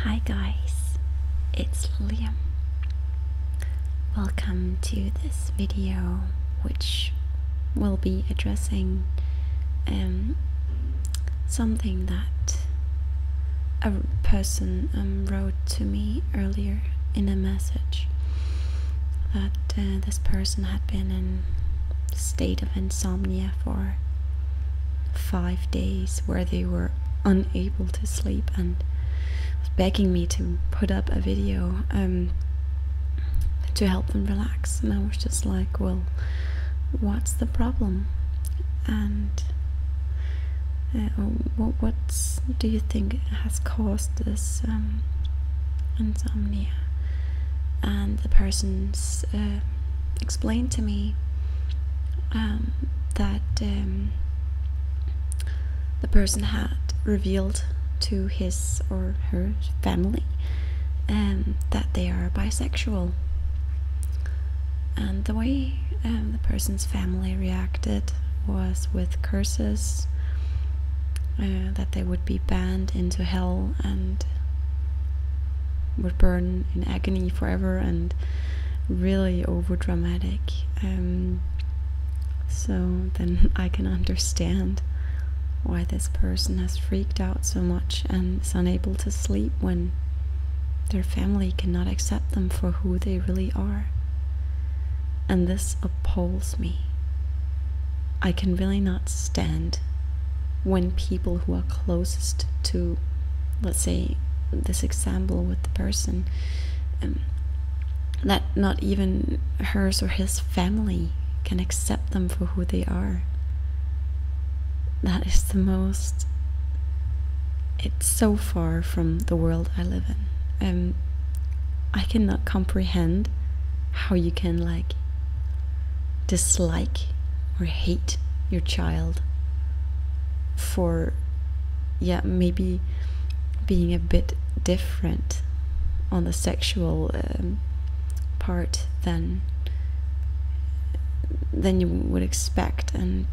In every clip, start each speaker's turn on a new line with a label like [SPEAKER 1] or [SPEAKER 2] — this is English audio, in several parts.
[SPEAKER 1] Hi guys, it's Lilium. Welcome to this video, which will be addressing something that a person wrote to me earlier in a message, that this person had been in a state of insomnia for 5 days where they were unable to sleep, and was begging me to put up a video to help them relax. And I was just like, well, what's the problem? And what do you think has caused this insomnia? And the person explained to me that the person had revealed to his or her family that they are bisexual. And the way the person's family reacted was with curses, that they would be banned into hell and would burn in agony forever, and really over dramatic. So then I can understand why this person has freaked out so much and is unable to sleep when their family cannot accept them for who they really are. And this appalls me. I can really not stand when people who are closest to, let's say, this example with the person, that not even hers or his family can accept them for who they are. That is the most, it's so far from the world I live in. I cannot comprehend how you can dislike or hate your child for maybe being a bit different on the sexual part than you would expect. And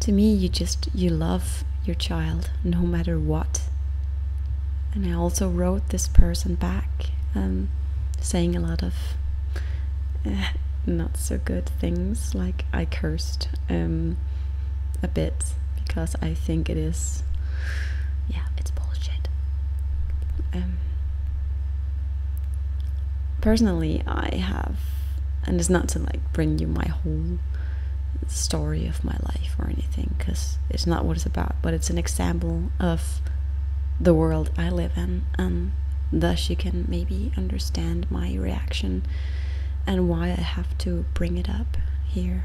[SPEAKER 1] to me, you love your child no matter what. And I also wrote this person back saying a lot of not so good things, like I cursed a bit, because I think it is, it's bullshit. Personally, I have, and it's not to bring you my whole story of my life or anything, because it's not what it's about, but it's an example of the world I live in, and thus you can maybe understand my reaction and why I have to bring it up here,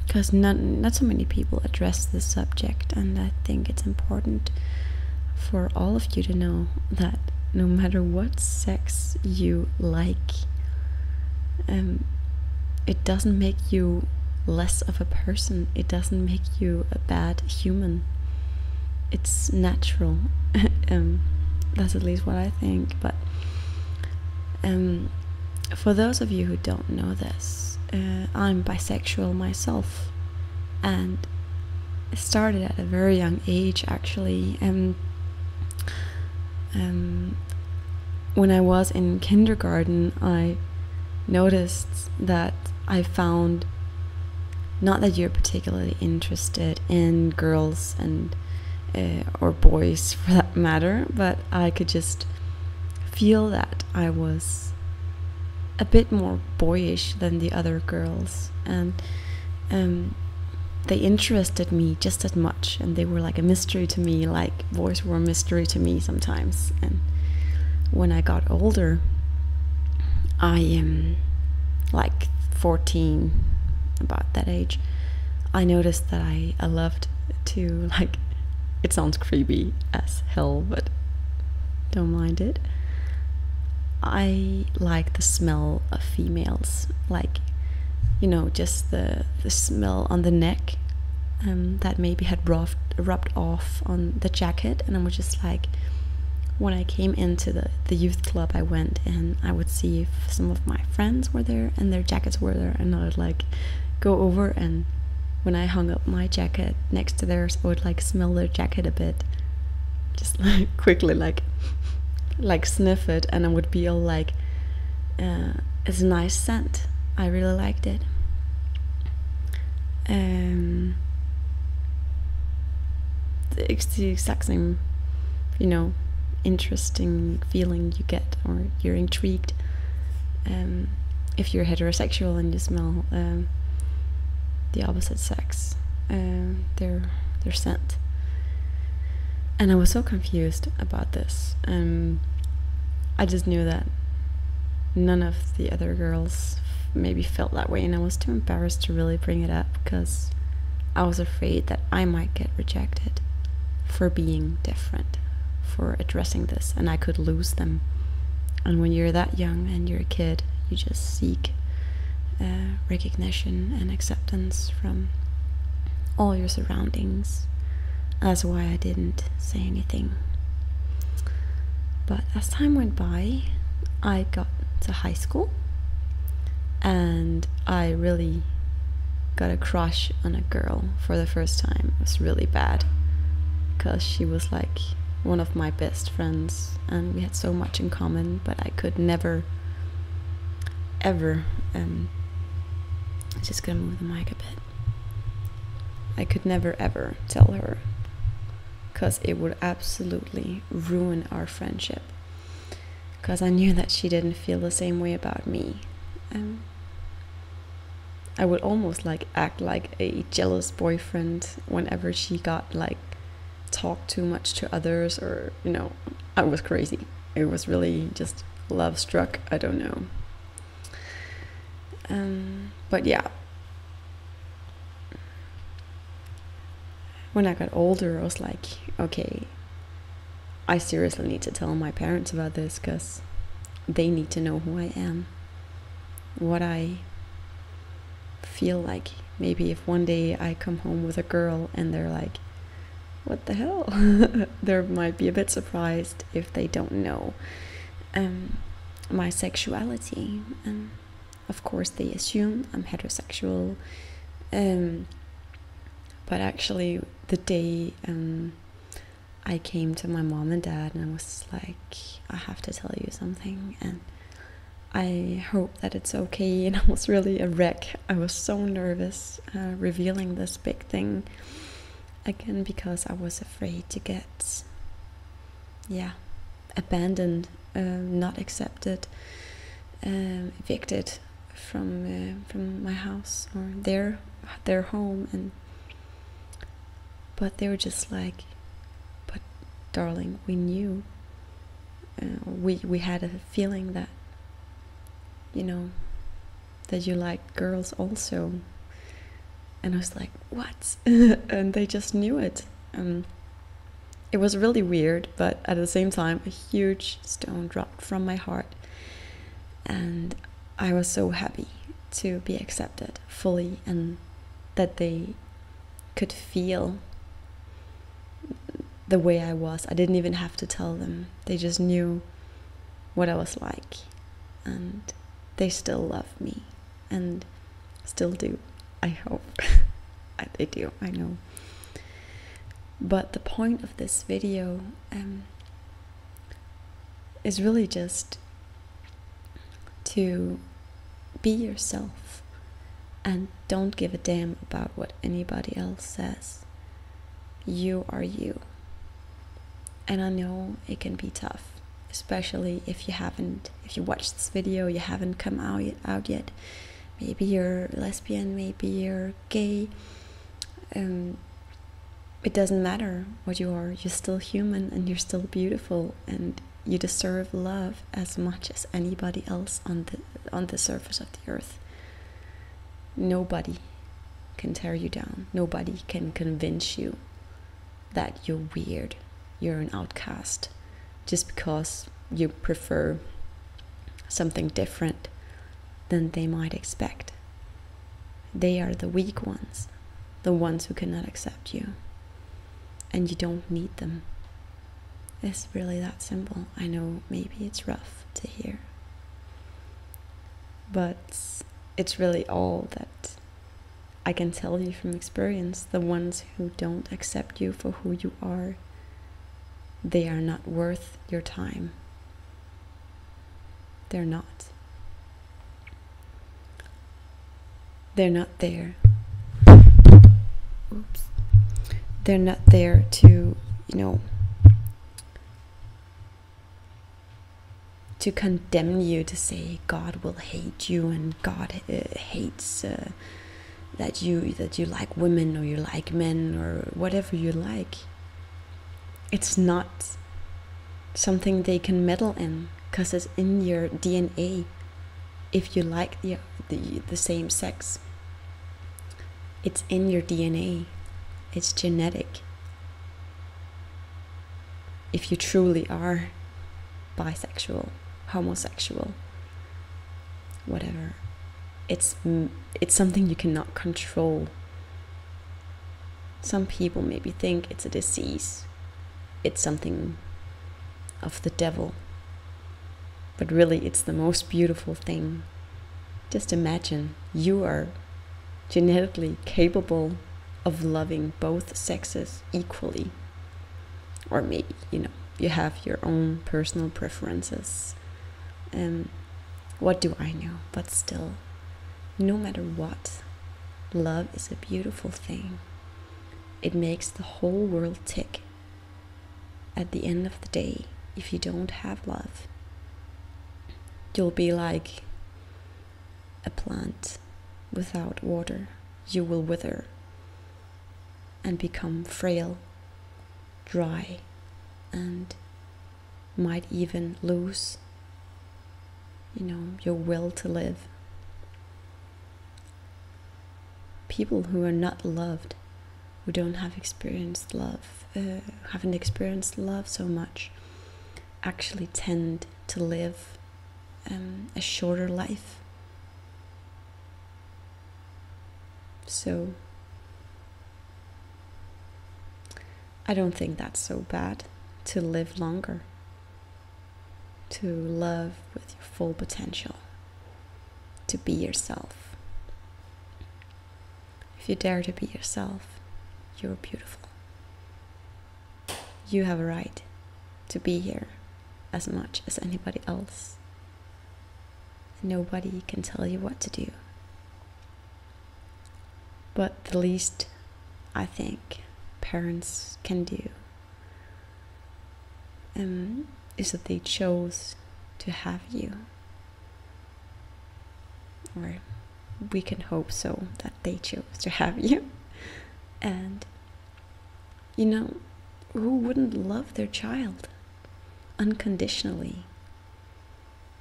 [SPEAKER 1] because not so many people address this subject, and I think it's important for all of you to know that no matter what sex you like, it doesn't make you less of a person. It doesn't make you a bad human. It's natural. That's at least what I think. But for those of you who don't know this, I'm bisexual myself, and it started at a very young age, actually. When I was in kindergarten, I noticed that I found, not that you're particularly interested in girls and or boys for that matter, but I could just feel that I was a bit more boyish than the other girls, and they interested me just as much, and they were like a mystery to me, like boys were a mystery to me sometimes. And when I got older, I am 14, about that age, I noticed that I loved to, it sounds creepy as hell, but don't mind it, I like the smell of females, just the smell on the neck that maybe had rubbed off on the jacket. And I was just when I came into the youth club I went in, I would see if some of my friends were there and their jackets were there, and I would go over and when I hung up my jacket next to theirs, I would like smell their jacket a bit, just like quickly like sniff it, and I would be all like, it's a nice scent. I really liked it. It's the exact same, you know, interesting feeling you get, or you're intrigued if you're heterosexual and you smell the opposite sex, their scent. And I was so confused about this. I just knew that none of the other girls maybe felt that way, and I was too embarrassed to really bring it up because I was afraid that I might get rejected for being different, for addressing this, and I could lose them. And when you're that young and you're a kid, you just seek recognition and acceptance from all your surroundings. That's why I didn't say anything. But as time went by, I got to high school, and I really got a crush on a girl for the first time. It was really bad, because she was like one of my best friends, and we had so much in common, but I could never, ever, just gonna move the mic a bit. I could never ever tell her, because it would absolutely ruin our friendship, because I knew that she didn't feel the same way about me. I would almost like act like a jealous boyfriend whenever she got like talked too much to others, or you know, I was crazy. It was really just love struck, I don't know. But yeah, when I got older, I was like, okay, I seriously need to tell my parents about this, because they need to know who I am, what I feel like. Maybe if one day I come home with a girl and they're like, what the hell? They might be a bit surprised if they don't know my sexuality. And of course they assume I'm heterosexual, but actually the day I came to my mom and dad and I was like, I have to tell you something, and I hope that it's okay. And I was really a wreck. I was so nervous revealing this big thing again, because I was afraid to get abandoned, not accepted, evicted from my house or their home. But they were just like, but darling, we knew, we had a feeling that, you know, that you like girls also. And I was like, what? And they just knew it. It was really weird, but at the same time, a huge stone dropped from my heart. And I was so happy to be accepted fully, and that they could feel the way I was. I didn't even have to tell them. They just knew what I was like. And they still love me, and still do, I hope. They do, I know. But the point of this video is really just to be yourself and don't give a damn about what anybody else says. You are you. And I know it can be tough, especially if you watch this video, you haven't come out yet. Maybe you're lesbian, maybe you're gay. It doesn't matter what you are. You're still human, and you're still beautiful, and you deserve love as much as anybody else on the surface of the earth. Nobody can tear you down. Nobody can convince you that you're weird, you're an outcast, just because you prefer something different than they might expect. They are the weak ones, the ones who cannot accept you, and you don't need them. It's really that simple. I know maybe it's rough to hear, but it's really all that I can tell you from experience, the ones who don't accept you for who you are, they are not worth your time. They're not. They're not there. Oops. They're not there to, to condemn you, to say God will hate you and God hates that you like women or you like men or whatever you like. It's not something they can meddle in, because it's in your DNA. If you like the same sex, it's in your DNA. It's genetic. If you truly are bisexual, homosexual, whatever, it's something you cannot control. Some people maybe think it's a disease, it's something of the devil, but really it's the most beautiful thing. Just imagine you are genetically capable of loving both sexes equally. Or maybe, you have your own personal preferences. What do I know? But still, no matter what, love is a beautiful thing. It makes the whole world tick. At the end of the day, if you don't have love, you'll be like a plant without water. You will wither and become frail, dry, and might even lose, your will to live. People who are not loved, who don't have experienced love, haven't experienced love so much, actually tend to live a shorter life. So I don't think that's so bad to live longer, to love with your full potential, to be yourself. If you dare to be yourself, you're beautiful. You have a right to be here as much as anybody else. Nobody can tell you what to do. But the least I think parents can do is that they chose to have you. Or we can hope so, that they chose to have you. And who wouldn't love their child unconditionally?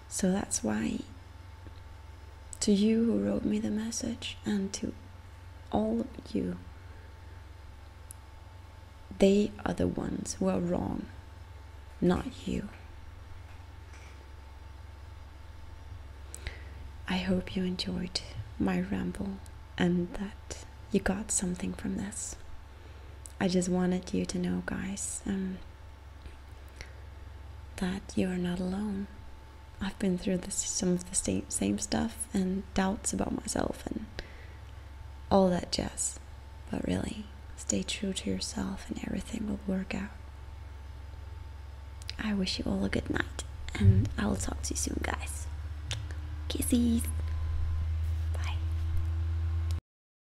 [SPEAKER 1] So that's why, to you who wrote me the message, and to all of you, they are the ones who are wrong, not you. I hope you enjoyed my ramble and that you got something from this. I just wanted you to know, guys, that you are not alone. I've been through some of the same stuff and doubts about myself and all that jazz. But really, stay true to yourself and everything will work out. I wish you all a good night, and I will talk to you soon, guys. Kisses.